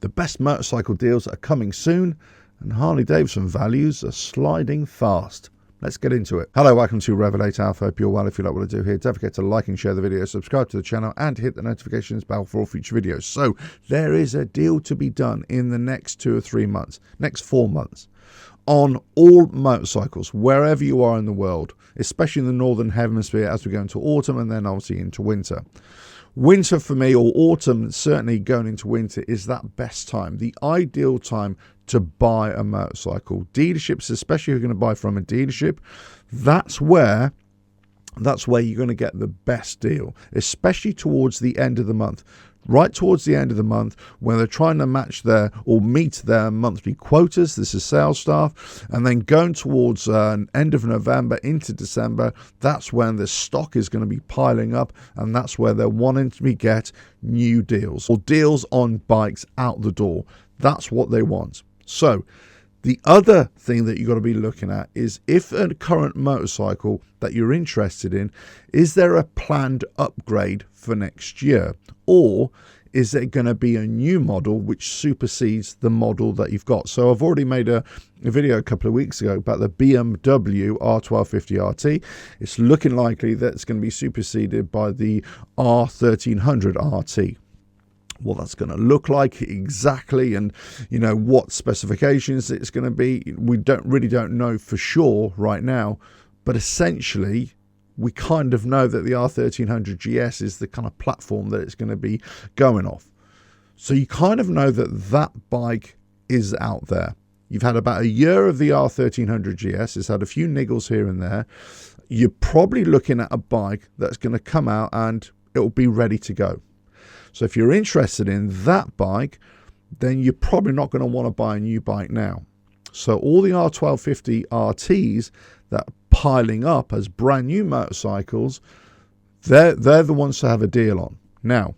The best motorcycle deals are coming soon, and Harley Davidson values are sliding fast. Let's get into it. Hello, welcome to RevelatorAlf. Hope you're well. If you like what I do here, don't forget to like and share the video, subscribe to the channel, and hit the notifications bell for all future videos. So there is a deal to be done in the next 2 or 3 months, next 4 months, on all motorcycles, wherever you are in the world, especially in the Northern Hemisphere as we go into autumn and then obviously into winter. Winter for me, or autumn, certainly going into winter, is that best time, the ideal time to buy a motorcycle. Dealerships, especially if you're going to buy from a dealership, that's where you're going to get the best deal, especially towards the end of the month. Right towards the end of the month, when they're trying to match their or meet their monthly quotas, this is sales staff, and then going towards end of November into December, that's when the stock is going to be piling up, and that's where they're wanting to get new deals or deals on bikes out the door. That's what they want. So the other thing that you've got to be looking at is, if a current motorcycle that you're interested in, is there a planned upgrade for next year? Or is it going to be a new model which supersedes the model that you've got? So I've already made a video a couple of weeks ago about the BMW R1250 RT. It's looking likely that it's going to be superseded by the R1300 RT. What that's going to look like exactly, and what specifications it's going to be, we don't know for sure right now, but essentially we kind of know that the R1300 GS is the kind of platform that it's going to be going off. So you kind of know that that bike is out there. You've had about a year of the R1300 GS. It's had a few niggles here and there. You're probably looking at a bike that's going to come out and it'll be ready to go. So if you're interested in that bike, then you're probably not going to want to buy a new bike now. So all the R1250 RTs that are piling up as brand new motorcycles, they're the ones to have a deal on. Now,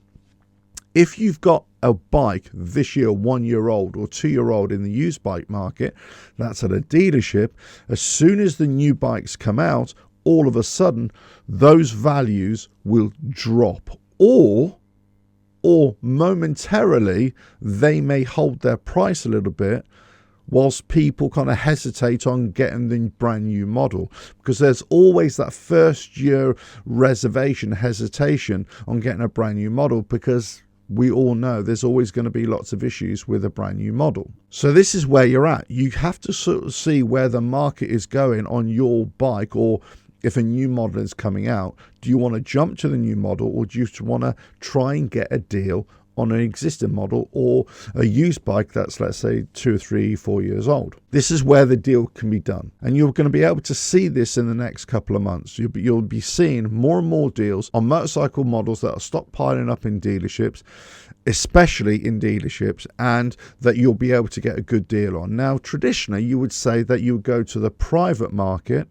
if you've got a bike this year, 1 year old or 2 year old in the used bike market, that's at a dealership, as soon as the new bikes come out, all of a sudden those values will drop, or momentarily they may hold their price a little bit whilst people kind of hesitate on getting the brand new model, because there's always that first year reservation, hesitation on getting a brand new model, because we all know there's always going to be lots of issues with a brand new model. So this is where you're at. You have to sort of see where the market is going on your bike, or if a new model is coming out, do you want to jump to the new model, or do you want to try and get a deal on an existing model or a used bike that's, let's say, 2, 3, 4 years old? This is where the deal can be done. And you're going to be able to see this in the next couple of months. You'll be seeing more and more deals on motorcycle models that are stockpiling up in dealerships, especially in dealerships, and that you'll be able to get a good deal on. Now, traditionally, you would say that you would go to the private market,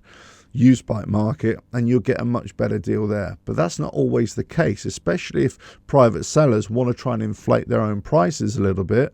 used bike market, and you'll get a much better deal there. But that's not always the case, especially if private sellers want to try and inflate their own prices a little bit.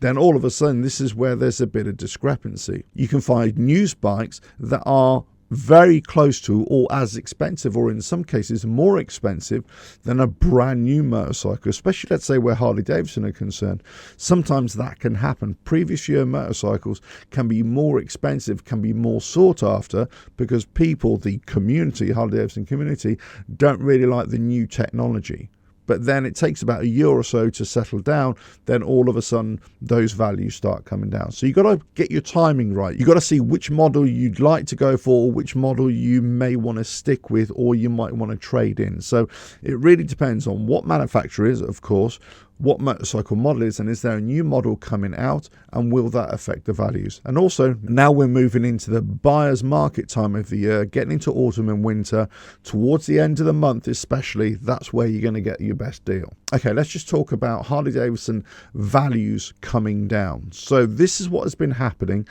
Then all of a sudden, this is where there's a bit of discrepancy. You can find used bikes that are very close to or as expensive, or in some cases more expensive than a brand new motorcycle, especially, let's say, where Harley Davidson are concerned. Sometimes that can happen. Previous year motorcycles can be more expensive, can be more sought after, because people, the community, Harley Davidson community, don't really like the new technology. But then it takes about a year or so to settle down. Then all of a sudden, those values start coming down. So you've got to get your timing right. You've got to see which model you'd like to go for, or which model you may want to stick with, or you might want to trade in. So it really depends on what manufacturer is, of course, what motorcycle model is, and is there a new model coming out, and will that affect the values? And also, now we're moving into the buyer's market time of the year, getting into autumn and winter, towards the end of the month especially, that's where you're going to get your best deal. Okay, let's just talk about Harley Davidson values coming down. So this is what has been happening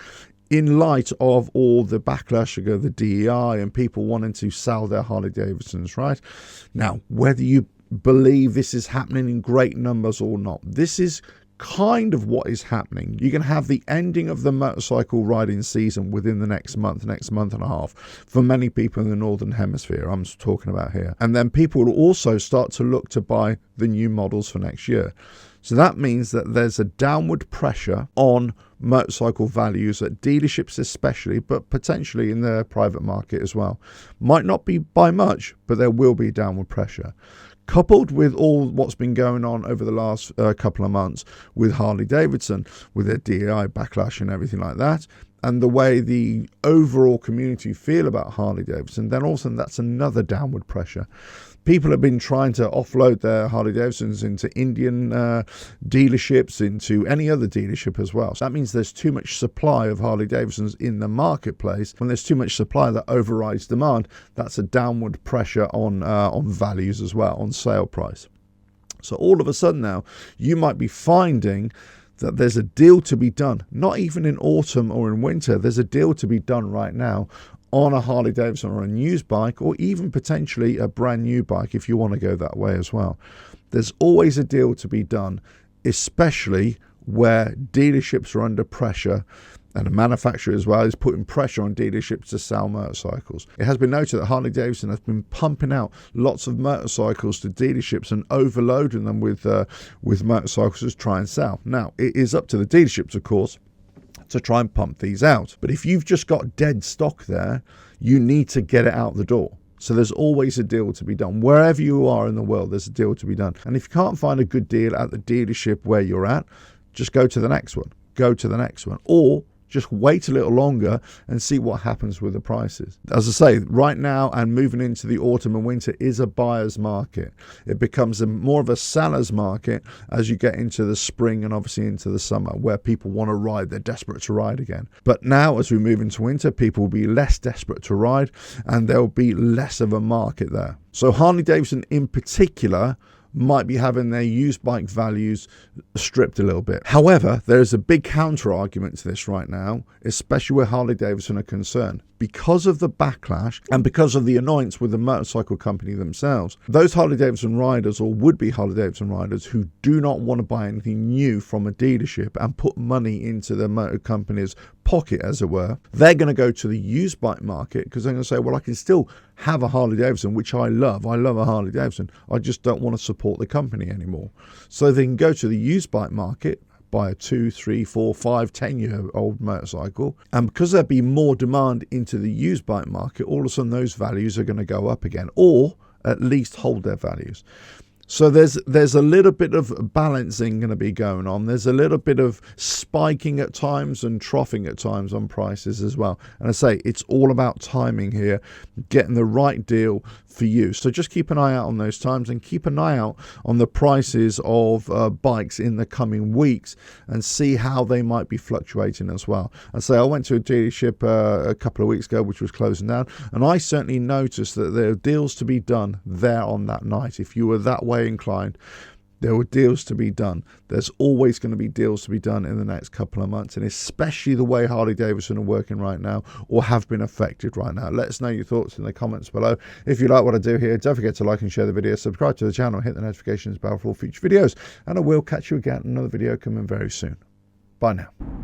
in light of all the backlash of the DEI and people wanting to sell their Harley Davidsons, right? Now, whether you believe this is happening in great numbers or not, this is kind of what is happening. You can have the ending of the motorcycle riding season within the next month and a half for many people in the Northern Hemisphere, I'm talking about here. And then people will also start to look to buy the new models for next year. So that means that there's a downward pressure on motorcycle values at dealerships especially, but potentially in the private market as well. Might not be by much, but there will be downward pressure. Coupled with all what's been going on over the last couple of months with Harley Davidson, with their DEI backlash and everything like that, and the way the overall community feel about Harley Davidson, then also that's another downward pressure. People have been trying to offload their Harley Davidsons into Indian dealerships, into any other dealership as well. So that means there's too much supply of Harley Davidsons in the marketplace. When there's too much supply that overrides demand, that's a downward pressure on values as well, on sale price. So all of a sudden now, you might be finding that there's a deal to be done, not even in autumn or in winter. There's a deal to be done right now on a Harley Davidson or a used bike, or even potentially a brand new bike if you want to go that way as well. There's always a deal to be done, especially where dealerships are under pressure, and the manufacturer as well is putting pressure on dealerships to sell motorcycles. It has been noted that Harley Davidson has been pumping out lots of motorcycles to dealerships and overloading them with motorcycles to try and sell. Now, it is up to the dealerships, of course, to try and pump these out. But if you've just got dead stock there, you need to get it out the door. So there's always a deal to be done. Wherever you are in the world, there's a deal to be done. And if you can't find a good deal at the dealership where you're at, just go to the next one. Go to the next one. Or just wait a little longer and see what happens with the prices. As I say, right now and moving into the autumn and winter is a buyer's market. It becomes more of a seller's market as you get into the spring and obviously into the summer, where people want to ride. They're desperate to ride again. But now as we move into winter, people will be less desperate to ride and there will be less of a market there. So Harley Davidson in particular might be having their used bike values stripped a little bit. However, there is a big counter argument to this right now, especially where Harley Davidson are concerned. Because of the backlash and because of the annoyance with the motorcycle company themselves, those Harley Davidson riders or would-be Harley Davidson riders who do not want to buy anything new from a dealership and put money into the motor company's pocket, as it were, they're going to go to the used bike market because they're going to say, well, I can still have a Harley Davidson, which I love. I love a Harley Davidson. I just don't want to support the company anymore. So they can go to the used bike market, buy a 2, 3, 4, 5, 10-year-old motorcycle, and because there'll be more demand into the used bike market, all of a sudden those values are going to go up again, or at least hold their values. So there's a little bit of balancing going to be going on. There's a little bit of spiking at times and troughing at times on prices as well. And I say it's all about timing here, getting the right deal for you. So just keep an eye out on those times and keep an eye out on the prices of bikes in the coming weeks and see how they might be fluctuating as well. I say I went to a dealership a couple of weeks ago which was closing down, and I certainly noticed that there are deals to be done there on that night. If you were that way inclined, there were deals to be done. There's always going to be deals to be done in the next couple of months, and especially the way Harley Davidson are working right now or have been affected right now. Let us know your thoughts in the comments below. If you like what I do here, don't forget to like and share the video, subscribe to the channel, hit the notifications bell for all future videos, and I will catch you again in another video coming very soon. Bye now.